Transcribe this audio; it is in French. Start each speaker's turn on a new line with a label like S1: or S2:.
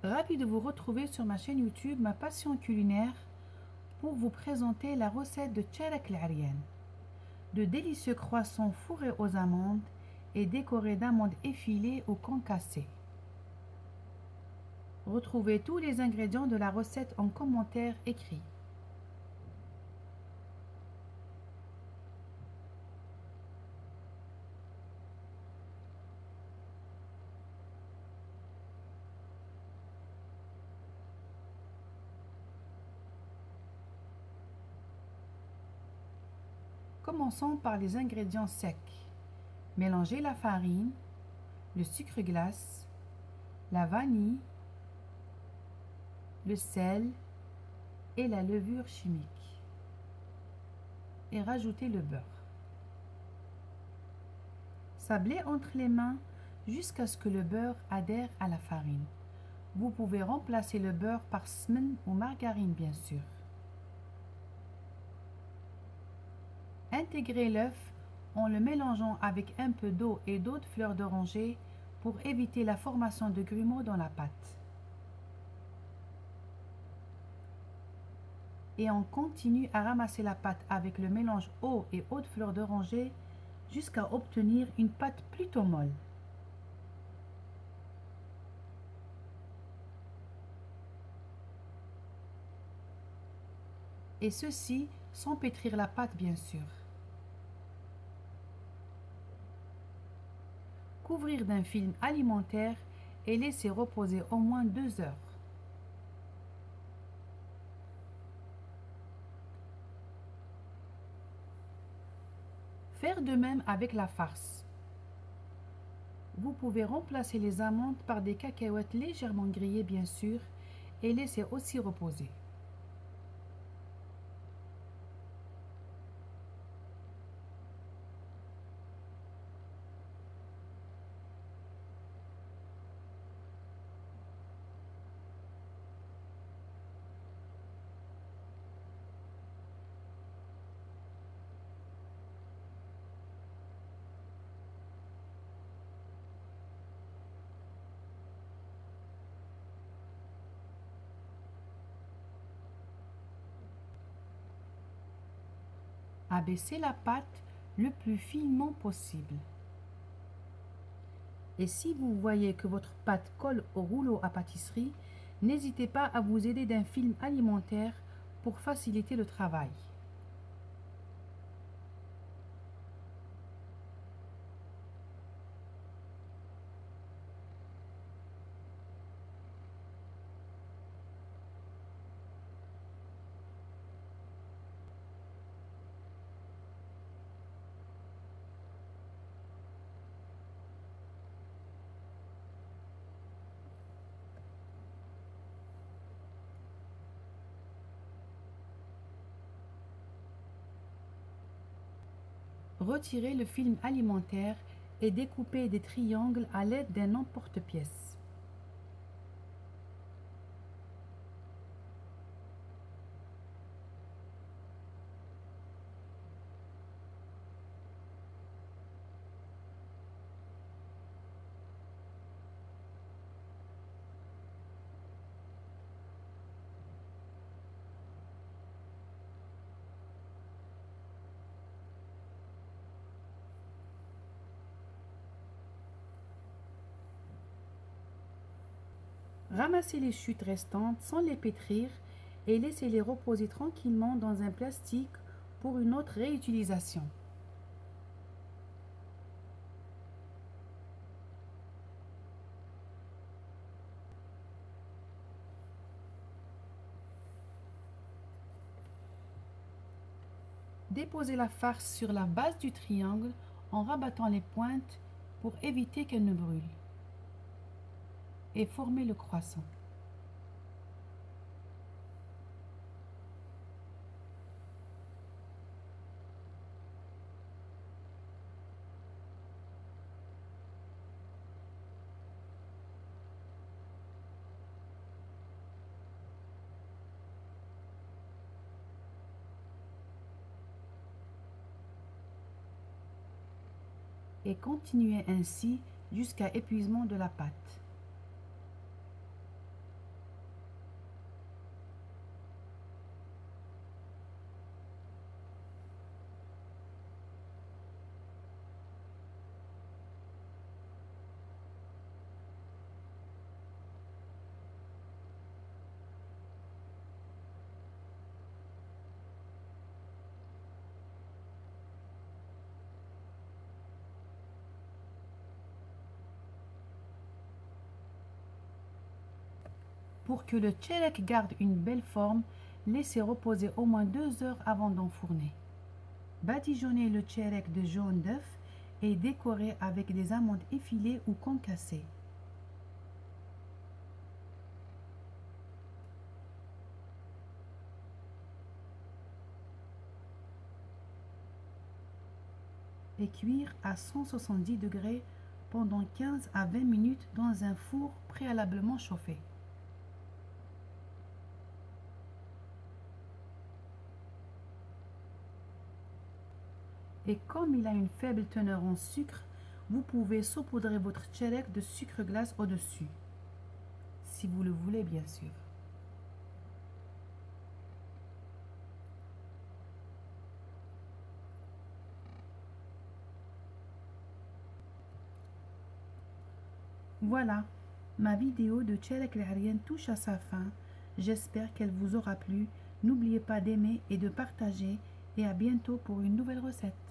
S1: Ravi de vous retrouver sur ma chaîne YouTube Ma Passion Culinaire pour vous présenter la recette de Tcharek l'Arian, de délicieux croissants fourrés aux amandes et décorés d'amandes effilées ou concassées. Retrouvez tous les ingrédients de la recette en commentaire écrit. Commençons par les ingrédients secs. Mélangez la farine, le sucre glace, la vanille, le sel et la levure chimique. Et rajoutez le beurre. Sablez entre les mains jusqu'à ce que le beurre adhère à la farine. Vous pouvez remplacer le beurre par smen ou margarine bien sûr. Intégrez l'œuf en le mélangeant avec un peu d'eau et d'autres fleurs d'oranger pour éviter la formation de grumeaux dans la pâte. Et on continue à ramasser la pâte avec le mélange eau et autres fleurs d'oranger jusqu'à obtenir une pâte plutôt molle. Et ceci sans pétrir la pâte bien sûr. Couvrir d'un film alimentaire et laisser reposer au moins 2 heures. Faire de même avec la farce. Vous pouvez remplacer les amandes par des cacahuètes légèrement grillées bien sûr et laisser aussi reposer. Abaissez la pâte le plus finement possible. Et si vous voyez que votre pâte colle au rouleau à pâtisserie, n'hésitez pas à vous aider d'un film alimentaire pour faciliter le travail. Retirez le film alimentaire et découpez des triangles à l'aide d'un emporte-pièce. Ramassez les chutes restantes sans les pétrir et laissez-les reposer tranquillement dans un plastique pour une autre réutilisation. Déposez la farce sur la base du triangle en rabattant les pointes pour éviter qu'elle ne brûle. Et formez le croissant. Et continuez ainsi jusqu'à épuisement de la pâte. Pour que le tchelek garde une belle forme, laissez reposer au moins 2 heures avant d'enfourner. Badigeonnez le tchelek de jaune d'œuf et décorez avec des amandes effilées ou concassées. Et cuire à 170 degrés pendant 15 à 20 minutes dans un four préalablement chauffé. Et comme il a une faible teneur en sucre, vous pouvez saupoudrer votre tchelek de sucre glace au-dessus, si vous le voulez bien sûr. Voilà, ma vidéo de tchelek l'Arienne touche à sa fin. J'espère qu'elle vous aura plu. N'oubliez pas d'aimer et de partager et à bientôt pour une nouvelle recette.